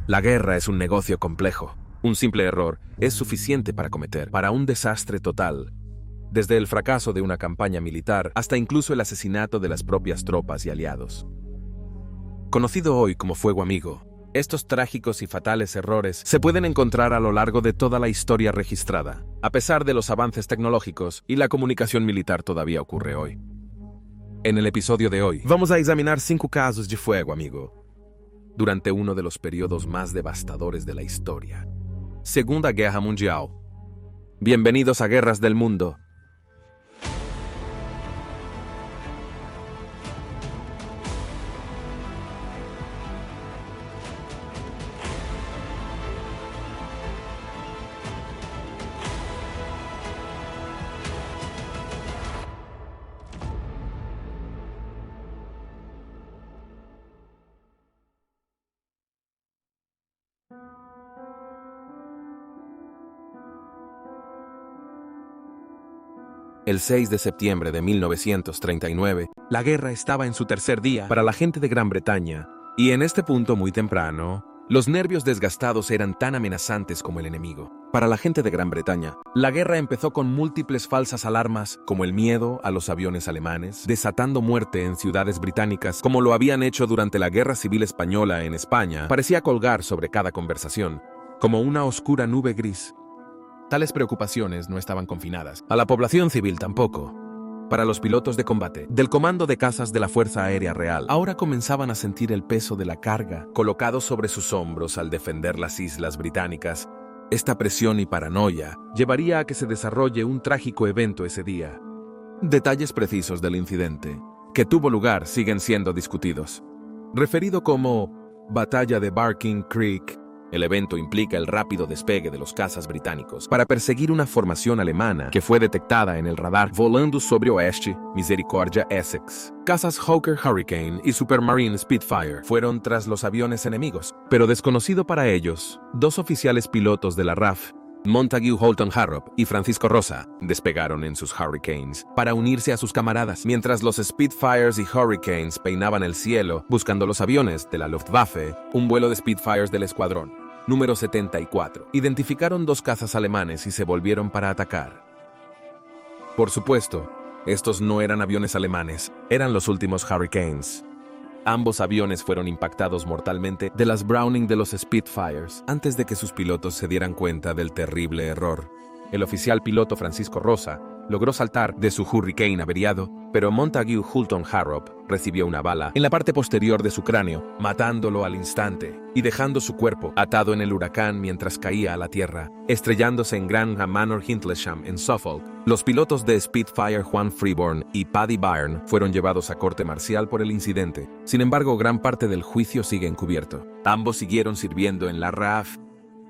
La guerra es un negocio complejo. Un simple error es suficiente para un desastre total. Desde el fracaso de una campaña militar hasta incluso el asesinato de las propias tropas y aliados. Conocido hoy como fuego amigo, estos trágicos y fatales errores se pueden encontrar a lo largo de toda la historia registrada, a pesar de los avances tecnológicos y la comunicación militar todavía ocurre hoy. En el episodio de hoy, vamos a examinar 5 casos de fuego amigo durante uno de los periodos más devastadores de la historia. Segunda Guerra Mundial. Bienvenidos a Guerras del Mundo. El 6 de septiembre de 1939, la guerra estaba en su tercer día para la gente de Gran Bretaña, y en este punto muy temprano, los nervios desgastados eran tan amenazantes como el enemigo. Para la gente de Gran Bretaña, la guerra empezó con múltiples falsas alarmas, como el miedo a los aviones alemanes, desatando muerte en ciudades británicas, como lo habían hecho durante la Guerra Civil Española en España, parecía colgar sobre cada conversación, como una oscura nube gris. Tales preocupaciones no estaban confinadas a la población civil tampoco. Para los pilotos de combate del Comando de Cazas de la Fuerza Aérea Real, ahora comenzaban a sentir el peso de la carga colocado sobre sus hombros al defender las islas británicas. Esta presión y paranoia llevaría a que se desarrolle un trágico evento ese día. Detalles precisos del incidente que tuvo lugar siguen siendo discutidos. Referido como Batalla de Barking Creek, el evento implica el rápido despegue de los cazas británicos para perseguir una formación alemana que fue detectada en el radar volando sobre Oeste, Misericordia, Essex. Cazas Hawker Hurricane y Supermarine Spitfire fueron tras los aviones enemigos, pero desconocido para ellos, 2 oficiales pilotos de la RAF, Montague Holton Harrop y Francisco Rosa, despegaron en sus Hurricanes para unirse a sus camaradas, mientras los Spitfires y Hurricanes peinaban el cielo buscando los aviones de la Luftwaffe. Un vuelo de Spitfires del escuadrón número 74 identificaron 2 cazas alemanes y se volvieron para atacar. Por supuesto, estos no eran aviones alemanes, eran los últimos Hurricanes. Ambos aviones fueron impactados mortalmente de las Browning de los Spitfires antes de que sus pilotos se dieran cuenta del terrible error. El oficial piloto Francisco Rosa logró saltar de su Hurricane averiado, pero Montague Holton Harrop recibió una bala en la parte posterior de su cráneo, matándolo al instante y dejando su cuerpo atado en el huracán mientras caía a la tierra, estrellándose en Granham Manor, Hindlesham, en Suffolk. Los pilotos de Spitfire Juan Freeborn y Paddy Byrne fueron llevados a corte marcial por el incidente. Sin embargo, gran parte del juicio sigue encubierto. Ambos siguieron sirviendo en la RAF,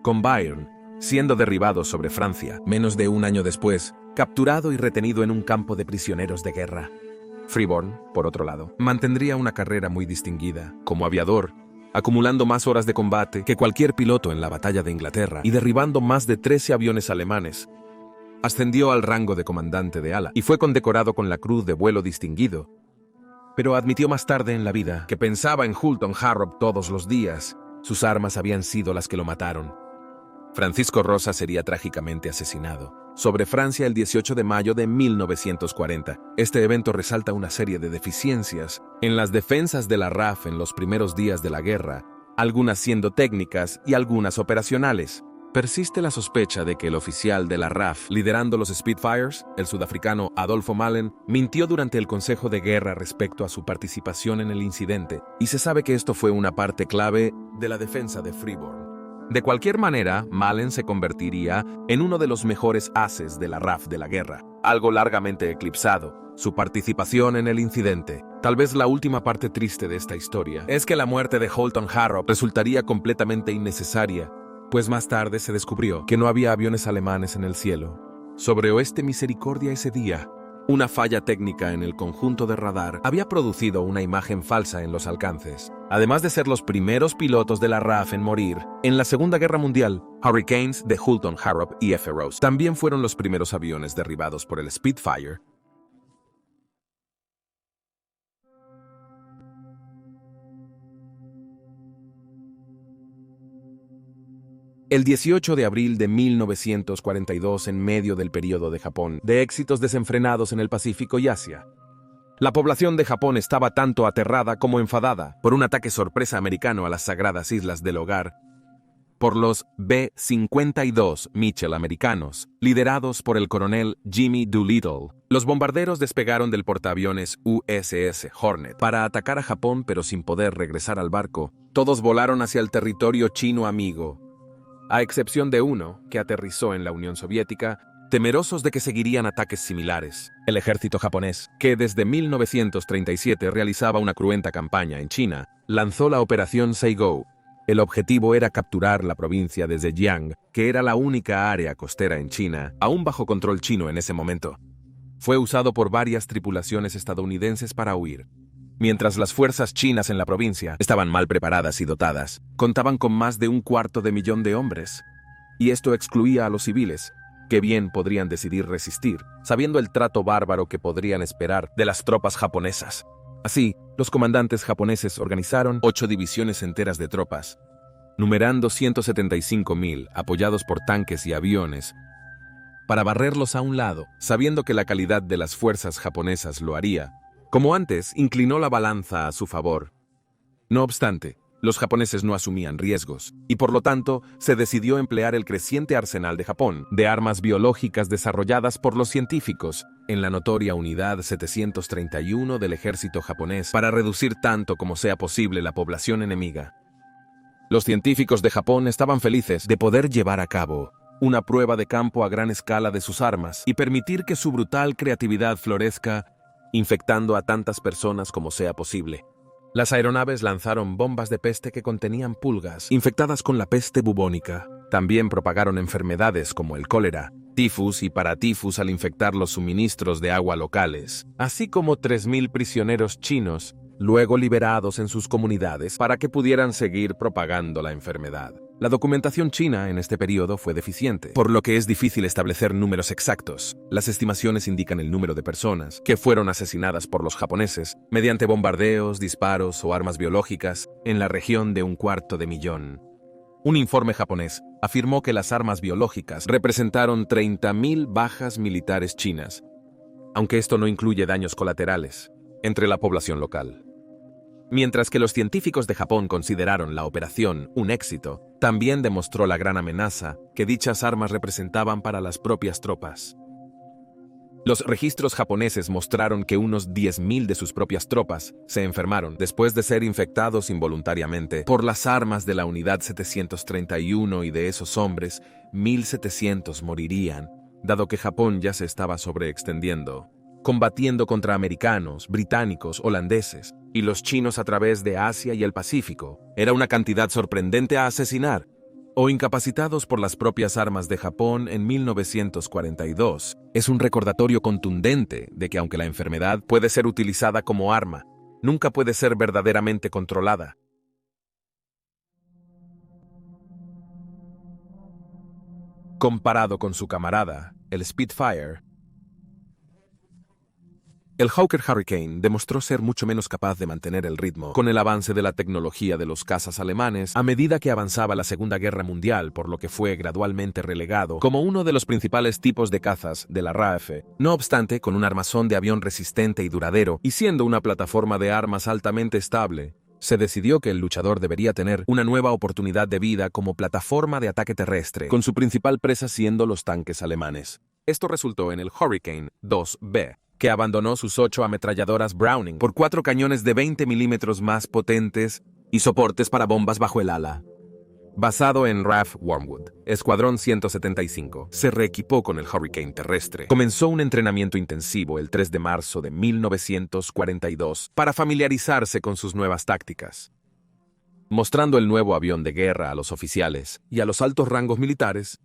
con Byrne siendo derribado sobre Francia menos de un año después, capturado y retenido en un campo de prisioneros de guerra. Freeborn, por otro lado, mantendría una carrera muy distinguida como aviador, acumulando más horas de combate que cualquier piloto en la batalla de Inglaterra y derribando más de 13 aviones alemanes. Ascendió al rango de comandante de ala y fue condecorado con la Cruz de Vuelo Distinguido. Pero admitió más tarde en la vida que pensaba en Holton Harrop todos los días. Sus armas habían sido las que lo mataron. Francisco Rosa sería trágicamente asesinado sobre Francia el 18 de mayo de 1940. Este evento resalta una serie de deficiencias en las defensas de la RAF en los primeros días de la guerra, algunas siendo técnicas y algunas operacionales. Persiste la sospecha de que el oficial de la RAF liderando los Spitfires, el sudafricano Adolfo Malen, mintió durante el Consejo de Guerra respecto a su participación en el incidente, y se sabe que esto fue una parte clave de la defensa de Freeborn. De cualquier manera, Malen se convertiría en uno de los mejores ases de la RAF de la guerra, algo largamente eclipsado. Su participación en el incidente, tal vez la última parte triste de esta historia, es que la muerte de Holton Harrop resultaría completamente innecesaria, pues más tarde se descubrió que no había aviones alemanes en el cielo. Sobre Oeste Misericordia ese día, una falla técnica en el conjunto de radar había producido una imagen falsa en los alcances. Además de ser los primeros pilotos de la RAF en morir, en la Segunda Guerra Mundial, Hurricanes de Holton Harrop y F. Rose también fueron los primeros aviones derribados por el Spitfire. El 18 de abril de 1942, en medio del período de Japón, de éxitos desenfrenados en el Pacífico y Asia, la población de Japón estaba tanto aterrada como enfadada por un ataque sorpresa americano a las sagradas islas del Hogar por los B-52 Mitchell americanos, liderados por el coronel Jimmy Doolittle. Los bombarderos despegaron del portaaviones USS Hornet para atacar a Japón, pero sin poder regresar al barco. Todos volaron hacia el territorio chino amigo, a excepción de uno, que aterrizó en la Unión Soviética, temerosos de que seguirían ataques similares. El ejército japonés, que desde 1937 realizaba una cruenta campaña en China, lanzó la Operación Saigo. El objetivo era capturar la provincia de Zhejiang, que era la única área costera en China, aún bajo control chino en ese momento. Fue usado por varias tripulaciones estadounidenses para huir. Mientras las fuerzas chinas en la provincia estaban mal preparadas y dotadas, contaban con más de 250,000 de hombres. Y esto excluía a los civiles, que bien podrían decidir resistir, sabiendo el trato bárbaro que podrían esperar de las tropas japonesas. Así, los comandantes japoneses organizaron 8 divisiones enteras de tropas, numerando 175,000, apoyados por tanques y aviones, para barrerlos a un lado, sabiendo que la calidad de las fuerzas japonesas lo haría. Como antes, inclinó la balanza a su favor. No obstante, los japoneses no asumían riesgos, y por lo tanto, se decidió emplear el creciente arsenal de Japón, de armas biológicas desarrolladas por los científicos, en la notoria Unidad 731 del ejército japonés, para reducir tanto como sea posible la población enemiga. Los científicos de Japón estaban felices de poder llevar a cabo una prueba de campo a gran escala de sus armas y permitir que su brutal creatividad florezca, infectando a tantas personas como sea posible. Las aeronaves lanzaron bombas de peste que contenían pulgas infectadas con la peste bubónica. También propagaron enfermedades como el cólera, tifus y paratifus al infectar los suministros de agua locales, así como 3,000 prisioneros chinos, luego liberados en sus comunidades para que pudieran seguir propagando la enfermedad. La documentación china en este periodo fue deficiente, por lo que es difícil establecer números exactos. Las estimaciones indican el número de personas que fueron asesinadas por los japoneses mediante bombardeos, disparos o armas biológicas en la región de 250,000. Un informe japonés afirmó que las armas biológicas representaron 30,000 bajas militares chinas, aunque esto no incluye daños colaterales entre la población local. Mientras que los científicos de Japón consideraron la operación un éxito, también demostró la gran amenaza que dichas armas representaban para las propias tropas. Los registros japoneses mostraron que unos 10,000 de sus propias tropas se enfermaron después de ser infectados involuntariamente por las armas de la Unidad 731 y de esos hombres, 1,700 morirían, dado que Japón ya se estaba sobreextendiendo, combatiendo contra americanos, británicos, holandeses y los chinos a través de Asia y el Pacífico. Era una cantidad sorprendente a asesinar, o incapacitados por las propias armas de Japón en 1942. Es un recordatorio contundente de que aunque la enfermedad puede ser utilizada como arma, nunca puede ser verdaderamente controlada. Comparado con su camarada, el Spitfire, el Hawker Hurricane demostró ser mucho menos capaz de mantener el ritmo con el avance de la tecnología de los cazas alemanes a medida que avanzaba la Segunda Guerra Mundial, por lo que fue gradualmente relegado como uno de los principales tipos de cazas de la RAF. No obstante, con un armazón de avión resistente y duradero, y siendo una plataforma de armas altamente estable, se decidió que el luchador debería tener una nueva oportunidad de vida como plataforma de ataque terrestre, con su principal presa siendo los tanques alemanes. Esto resultó en el Hurricane 2B, que abandonó sus 8 ametralladoras Browning por 4 cañones de 20 milímetros más potentes y soportes para bombas bajo el ala. Basado en RAF Wormwood, Escuadrón 175 se reequipó con el Hurricane terrestre. Comenzó un entrenamiento intensivo el 3 de marzo de 1942 para familiarizarse con sus nuevas tácticas. Mostrando el nuevo avión de guerra a los oficiales y a los altos rangos militares,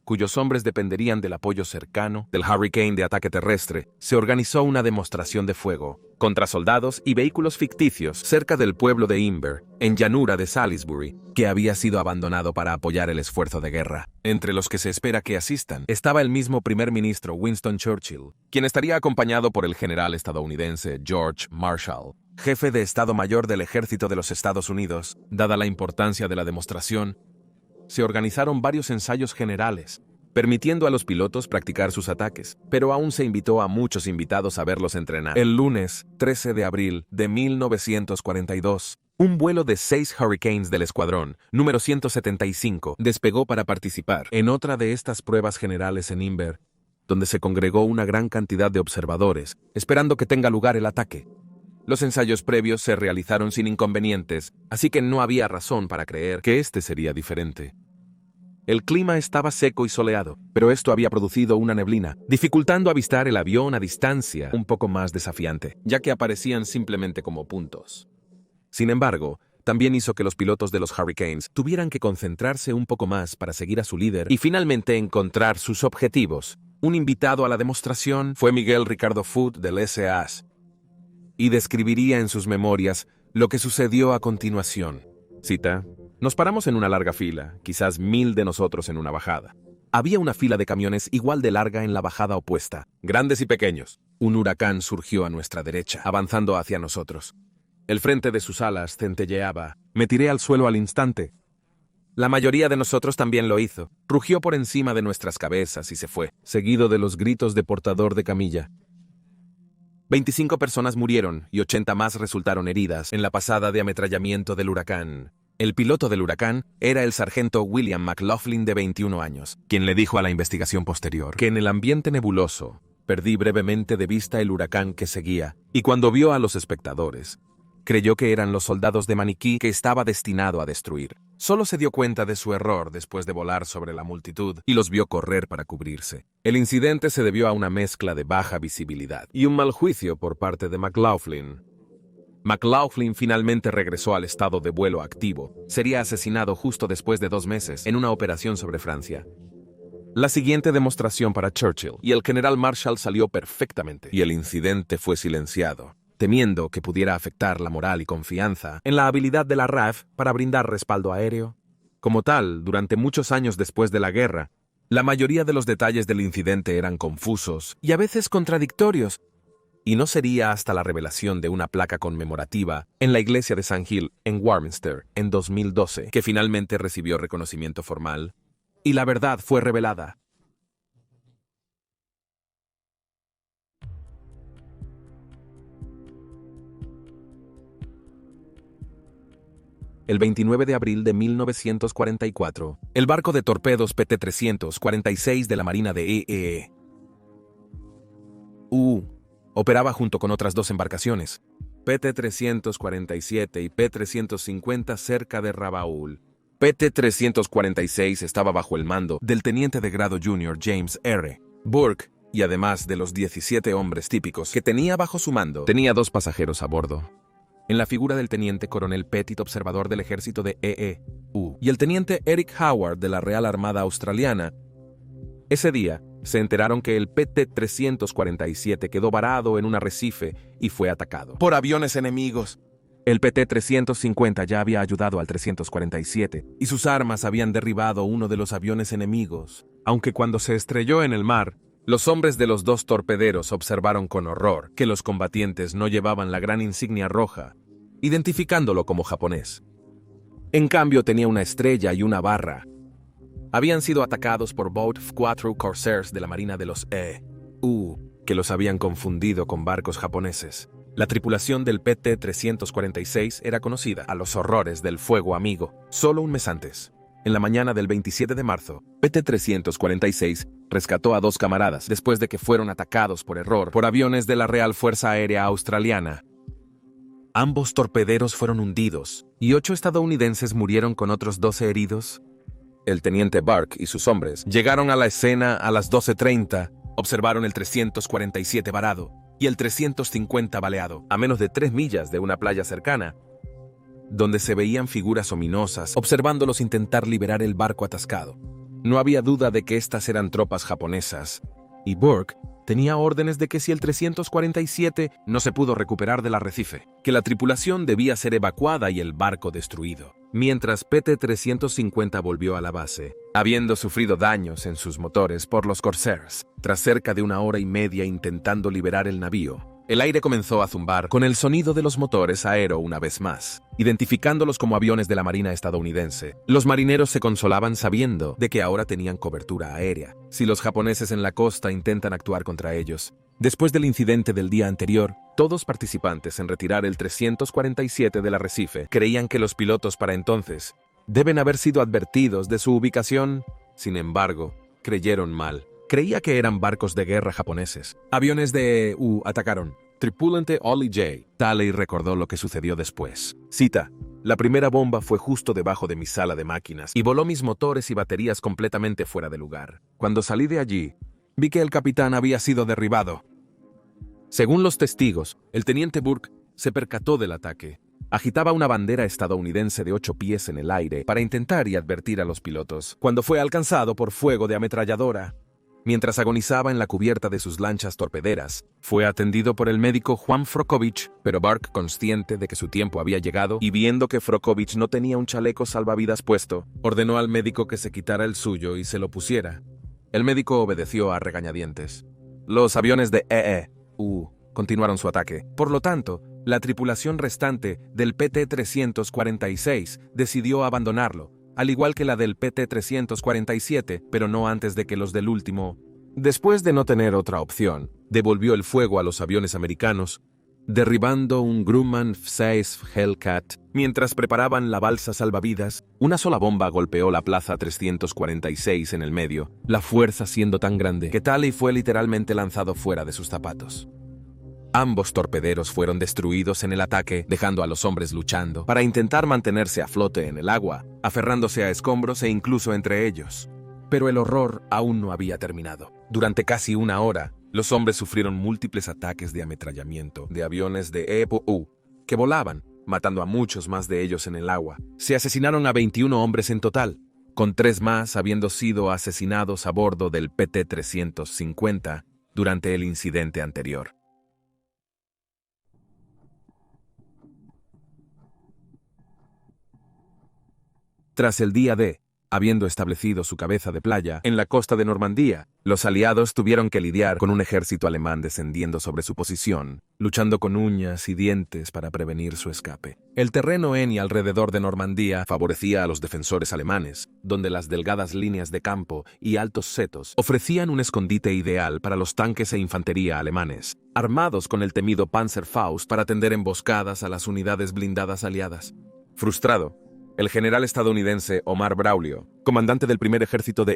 cuyos hombres dependerían del apoyo cercano del Hurricane de ataque terrestre, se organizó una demostración de fuego contra soldados y vehículos ficticios cerca del pueblo de Imber, en llanura de Salisbury, que había sido abandonado para apoyar el esfuerzo de guerra. Entre los que se espera que asistan estaba el mismo primer ministro Winston Churchill, quien estaría acompañado por el general estadounidense George Marshall, jefe de Estado Mayor del Ejército de los Estados Unidos. Dada la importancia de la demostración, se organizaron varios ensayos generales, permitiendo a los pilotos practicar sus ataques, pero aún se invitó a muchos invitados a verlos entrenar. El lunes 13 de abril de 1942, un vuelo de 6 Hurricanes del escuadrón número 175 despegó para participar en otra de estas pruebas generales en Inver, donde se congregó una gran cantidad de observadores, esperando que tenga lugar el ataque. Los ensayos previos se realizaron sin inconvenientes, así que no había razón para creer que este sería diferente. El clima estaba seco y soleado, pero esto había producido una neblina, dificultando avistar el avión a distancia un poco más desafiante, ya que aparecían simplemente como puntos. Sin embargo, también hizo que los pilotos de los Hurricanes tuvieran que concentrarse un poco más para seguir a su líder y finalmente encontrar sus objetivos. Un invitado a la demostración fue Miguel Ricardo Foot del SAS, y describiría en sus memorias lo que sucedió a continuación. Cita: "Nos paramos en una larga fila, quizás 1000 de nosotros en una bajada. Había una fila de camiones igual de larga en la bajada opuesta, grandes y pequeños. Un huracán surgió a nuestra derecha, avanzando hacia nosotros. El frente de sus alas centelleaba. Me tiré al suelo al instante. La mayoría de nosotros también lo hizo. Rugió por encima de nuestras cabezas y se fue, seguido de los gritos de portador de camilla. 25 personas murieron y 80 más resultaron heridas en la pasada de ametrallamiento del huracán. El piloto del huracán era el sargento William McLaughlin, de 21 años, quien le dijo a la investigación posterior que en el ambiente nebuloso perdí brevemente de vista el huracán que seguía, y cuando vio a los espectadores, creyó que eran los soldados de maniquí que estaba destinado a destruir. Solo se dio cuenta de su error después de volar sobre la multitud y los vio correr para cubrirse. El incidente se debió a una mezcla de baja visibilidad y un mal juicio por parte de McLaughlin. McLaughlin finalmente regresó al estado de vuelo activo. Sería asesinado justo después de 2 meses en una operación sobre Francia. La siguiente demostración para Churchill y el general Marshall salió perfectamente, y el incidente fue silenciado, temiendo que pudiera afectar la moral y confianza en la habilidad de la RAF para brindar respaldo aéreo. Como tal, durante muchos años después de la guerra, la mayoría de los detalles del incidente eran confusos y a veces contradictorios, y no sería hasta la revelación de una placa conmemorativa en la iglesia de St. Giles en Warminster en 2012 que finalmente recibió reconocimiento formal, y la verdad fue revelada. El 29 de abril de 1944, el barco de torpedos PT-346 de la Marina de EEU operaba junto con otras 2 embarcaciones, PT-347 y P-350, cerca de Rabaul. PT-346 estaba bajo el mando del teniente de grado junior James R. Burke, y además de los 17 hombres típicos que tenía bajo su mando, tenía 2 pasajeros a bordo. En la figura del teniente coronel Pettit, observador del ejército de EEU, y el teniente Eric Howard de la Real Armada Australiana. Ese día, se enteraron que el PT-347 quedó varado en un arrecife y fue atacado por aviones enemigos. El PT-350 ya había ayudado al 347 y sus armas habían derribado uno de los aviones enemigos, aunque cuando se estrelló en el mar, los hombres de los 2 torpederos observaron con horror que los combatientes no llevaban la gran insignia roja, identificándolo como japonés. En cambio, tenía una estrella y una barra. Habían sido atacados por Boat 4 Corsairs de la Marina de los EU, que los habían confundido con barcos japoneses. La tripulación del PT-346 era conocida a los horrores del fuego amigo solo un mes antes. En la mañana del 27 de marzo, PT-346 rescató a 2 camaradas después de que fueron atacados por error por aviones de la Real Fuerza Aérea Australiana. Ambos torpederos fueron hundidos y 8 estadounidenses murieron con otros 12 heridos. El teniente Burke y sus hombres llegaron a la escena a las 12:30, observaron el 347 varado y el 350 baleado, a menos de 3 millas de una playa cercana, donde se veían figuras ominosas observándolos intentar liberar el barco atascado. No había duda de que estas eran tropas japonesas, y Burke tenía órdenes de que si el 347 no se pudo recuperar del arrecife, que la tripulación debía ser evacuada y el barco destruido. Mientras PT-350 volvió a la base, habiendo sufrido daños en sus motores por los Corsairs, tras cerca de 1 hora y media intentando liberar el navío, El aire comenzó a zumbar con el sonido de los motores aero una vez más, identificándolos como aviones de la Marina estadounidense. Los marineros se consolaban sabiendo de que ahora tenían cobertura aérea, si los japoneses en la costa intentan actuar contra ellos. Después del incidente del día anterior, todos participantes en retirar el 347 del arrecife creían que los pilotos para entonces deben haber sido advertidos de su ubicación. Sin embargo, creyeron mal. Creía que eran barcos de guerra japoneses. Aviones de EU atacaron. Tripulante Ollie J. Talley recordó lo que sucedió después. Cita: la primera bomba fue justo debajo de mi sala de máquinas y voló mis motores y baterías completamente fuera de lugar. Cuando salí de allí, vi que el capitán había sido derribado. Según los testigos, el teniente Burke se percató del ataque. Agitaba una bandera estadounidense de 8 pies en el aire para intentar y advertir a los pilotos, cuando fue alcanzado por fuego de ametralladora. Mientras agonizaba en la cubierta de sus lanchas torpederas, fue atendido por el médico Juan Frockovich, pero Burke, consciente de que su tiempo había llegado y viendo que Frockovich no tenía un chaleco salvavidas puesto, ordenó al médico que se quitara el suyo y se lo pusiera. El médico obedeció a regañadientes. Los aviones de EU continuaron su ataque. Por lo tanto, la tripulación restante del PT-346 decidió abandonarlo, al igual que la del PT-347, pero no antes de que los del último. Después de no tener otra opción, devolvió el fuego a los aviones americanos, derribando un Grumman F-6 Hellcat. Mientras preparaban la balsa salvavidas, una sola bomba golpeó la plaza 346 en el medio, la fuerza siendo tan grande que Talley fue literalmente lanzado fuera de sus zapatos. Ambos torpederos fueron destruidos en el ataque, dejando a los hombres luchando para intentar mantenerse a flote en el agua, aferrándose a escombros e incluso entre ellos. Pero el horror aún no había terminado. Durante casi una hora, los hombres sufrieron múltiples ataques de ametrallamiento de aviones de EU que volaban, matando a muchos más de ellos en el agua. Se asesinaron a 21 hombres en total, con 3 más habiendo sido asesinados a bordo del PT-350 durante el incidente anterior. Tras el día D, habiendo establecido su cabeza de playa en la costa de Normandía, los aliados tuvieron que lidiar con un ejército alemán descendiendo sobre su posición, luchando con uñas y dientes para prevenir su escape. El terreno en y alrededor de Normandía favorecía a los defensores alemanes, donde las delgadas líneas de campo y altos setos ofrecían un escondite ideal para los tanques e infantería alemanes, armados con el temido Panzerfaust para tender emboscadas a las unidades blindadas aliadas. Frustrado, el general estadounidense Omar Braulio, comandante del primer ejército de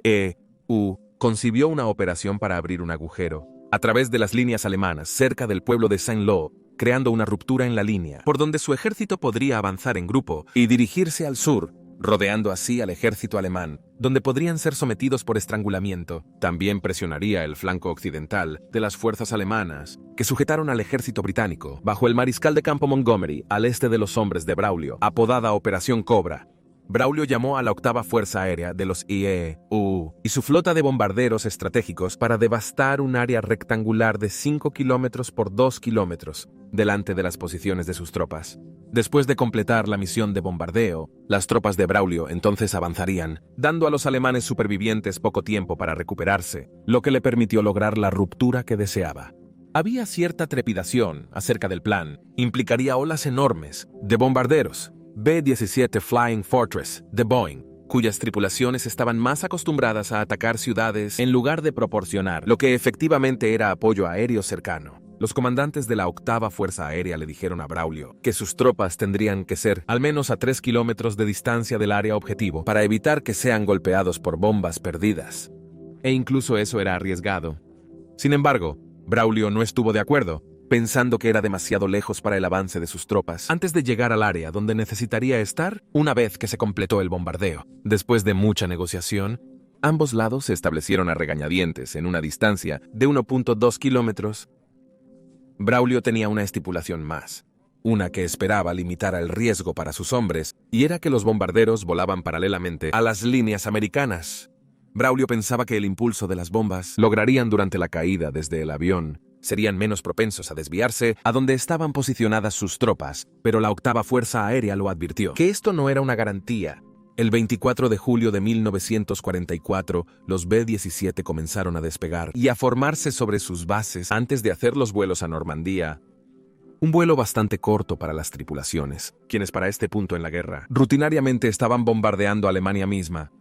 EU, concibió una operación para abrir un agujero a través de las líneas alemanas cerca del pueblo de Saint-Lô, creando una ruptura en la línea, por donde su ejército podría avanzar en grupo y dirigirse al sur, rodeando así al ejército alemán, donde podrían ser sometidos por estrangulamiento. También presionaría el flanco occidental de las fuerzas alemanas, que sujetaron al ejército británico, bajo el mariscal de campo Montgomery, al este de los hombres de Braulio, apodada Operación Cobra. Braulio llamó a la octava Fuerza Aérea de los EU y su flota de bombarderos estratégicos para devastar un área rectangular de 5 kilómetros por 2 kilómetros delante de las posiciones de sus tropas. Después de completar la misión de bombardeo, las tropas de Braulio entonces avanzarían, dando a los alemanes supervivientes poco tiempo para recuperarse, lo que le permitió lograr la ruptura que deseaba. Había cierta trepidación acerca del plan. Implicaría olas enormes de bombarderos B-17 Flying Fortress de Boeing, cuyas tripulaciones estaban más acostumbradas a atacar ciudades en lugar de proporcionar lo que efectivamente era apoyo aéreo cercano. Los comandantes de la octava Fuerza Aérea le dijeron a Braulio que sus tropas tendrían que ser al menos a 3 kilómetros de distancia del área objetivo para evitar que sean golpeados por bombas perdidas. E incluso eso era arriesgado. Sin embargo, Braulio no estuvo de acuerdo, pensando que era demasiado lejos para el avance de sus tropas antes de llegar al área donde necesitaría estar una vez que se completó el bombardeo. Después de mucha negociación, ambos lados se establecieron a regañadientes en una distancia de 1.2 kilómetros. Braulio tenía una estipulación más, una que esperaba limitar el riesgo para sus hombres, y era que los bombarderos volaban paralelamente a las líneas americanas. Braulio pensaba que el impulso de las bombas lograrían durante la caída desde el avión serían menos propensos a desviarse a donde estaban posicionadas sus tropas, pero la octava Fuerza Aérea lo advirtió, que esto no era una garantía. El 24 de julio de 1944, los B-17 comenzaron a despegar y a formarse sobre sus bases antes de hacer los vuelos a Normandía. Un vuelo bastante corto para las tripulaciones, quienes para este punto en la guerra rutinariamente estaban bombardeando Alemania misma.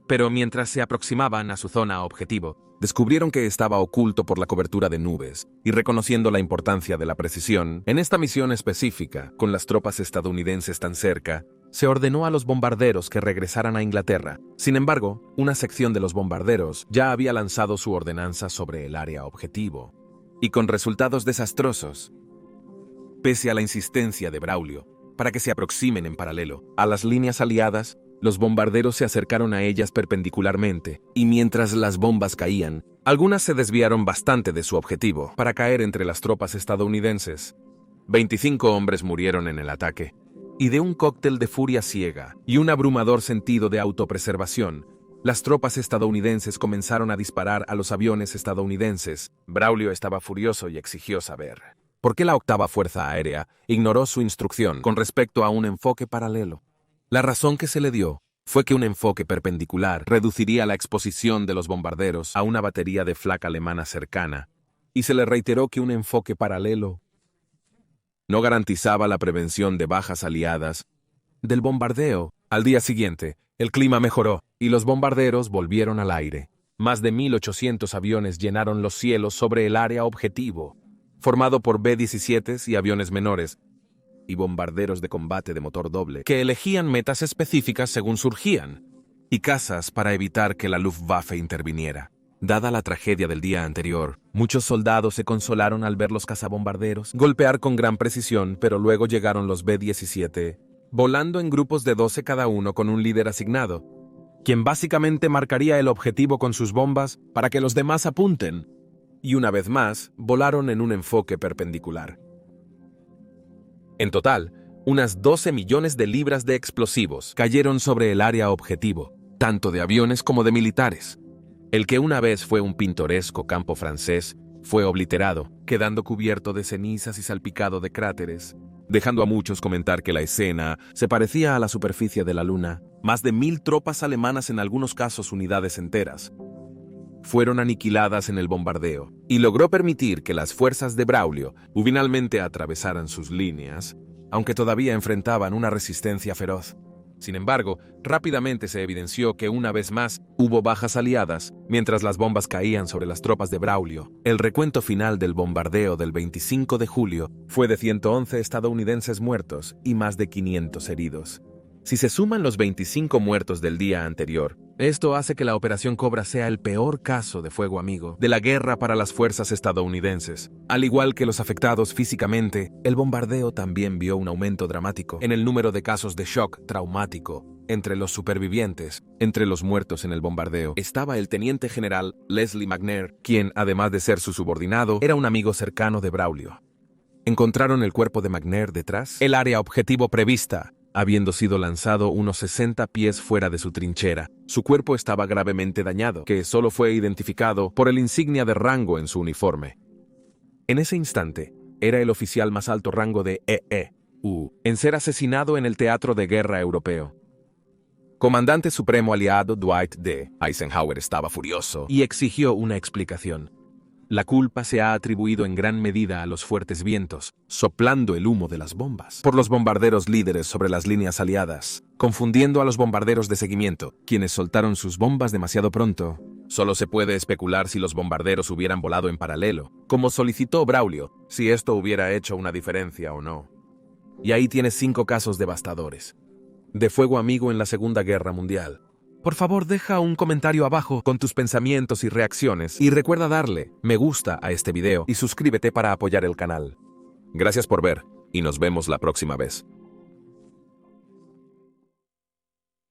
Pero mientras se aproximaban a su zona objetivo, descubrieron que estaba oculto por la cobertura de nubes, y reconociendo la importancia de la precisión, en esta misión específica, con las tropas estadounidenses tan cerca, se ordenó a los bombarderos que regresaran a Inglaterra. Sin embargo, una sección de los bombarderos ya había lanzado su ordenanza sobre el área objetivo, y con resultados desastrosos. Pese a la insistencia de Braulio para que se aproximen en paralelo a las líneas aliadas, los bombarderos se acercaron a ellas perpendicularmente, y mientras las bombas caían, algunas se desviaron bastante de su objetivo para caer entre las tropas estadounidenses. 25 hombres murieron en el ataque, y de un cóctel de furia ciega y un abrumador sentido de autopreservación, las tropas estadounidenses comenzaron a disparar a los aviones estadounidenses. Braulio estaba furioso y exigió saber por qué la octava Fuerza Aérea ignoró su instrucción con respecto a un enfoque paralelo. La razón que se le dio fue que un enfoque perpendicular reduciría la exposición de los bombarderos a una batería de flak alemana cercana, y se le reiteró que un enfoque paralelo no garantizaba la prevención de bajas aliadas del bombardeo. Al día siguiente, el clima mejoró y los bombarderos volvieron al aire. Más de 1.800 aviones llenaron los cielos sobre el área objetivo, formado por B-17 y aviones menores, y bombarderos de combate de motor doble, que elegían metas específicas según surgían, y cazas para evitar que la Luftwaffe interviniera. Dada la tragedia del día anterior, muchos soldados se consolaron al ver los cazabombarderos golpear con gran precisión, pero luego llegaron los B-17, volando en grupos de 12 cada uno con un líder asignado, quien básicamente marcaría el objetivo con sus bombas para que los demás apunten, y una vez más, volaron en un enfoque perpendicular. En total, unas 12 millones de libras de explosivos cayeron sobre el área objetivo, tanto de aviones como de militares. El que una vez fue un pintoresco campo francés fue obliterado, quedando cubierto de cenizas y salpicado de cráteres, dejando a muchos comentar que la escena se parecía a la superficie de la Luna. Más de 1.000 tropas alemanas, en algunos casos unidades enteras, fueron aniquiladas en el bombardeo, y logró permitir que las fuerzas de Braulio finalmente atravesaran sus líneas, aunque todavía enfrentaban una resistencia feroz. Sin embargo, rápidamente se evidenció que una vez más hubo bajas aliadas mientras las bombas caían sobre las tropas de Braulio. El recuento final del bombardeo del 25 de julio fue de 111 estadounidenses muertos y más de 500 heridos. Si se suman los 25 muertos del día anterior, esto hace que la Operación Cobra sea el peor caso de fuego amigo de la guerra para las fuerzas estadounidenses. Al igual que los afectados físicamente, el bombardeo también vio un aumento dramático en el número de casos de shock traumático entre los supervivientes. Entre los muertos en el bombardeo estaba el teniente general Leslie McNair, quien, además de ser su subordinado, era un amigo cercano de Braulio. Encontraron el cuerpo de McNair detrás el área objetivo prevista, habiendo sido lanzado unos 60 pies fuera de su trinchera. Su cuerpo estaba gravemente dañado, que solo fue identificado por el insignia de rango en su uniforme. En ese instante, era el oficial más alto rango de EEU en ser asesinado en el teatro de guerra europeo. Comandante Supremo aliado Dwight D. Eisenhower estaba furioso y exigió una explicación. La culpa se ha atribuido en gran medida a los fuertes vientos, soplando el humo de las bombas, por los bombarderos líderes sobre las líneas aliadas, confundiendo a los bombarderos de seguimiento, quienes soltaron sus bombas demasiado pronto. Solo se puede especular si los bombarderos hubieran volado en paralelo, como solicitó Braulio, si esto hubiera hecho una diferencia o no. Y ahí tienes 5 casos devastadores de fuego amigo en la Segunda Guerra Mundial. Por favor, deja un comentario abajo con tus pensamientos y reacciones, y recuerda darle me gusta a este video y suscríbete para apoyar el canal. Gracias por ver, y nos vemos la próxima vez.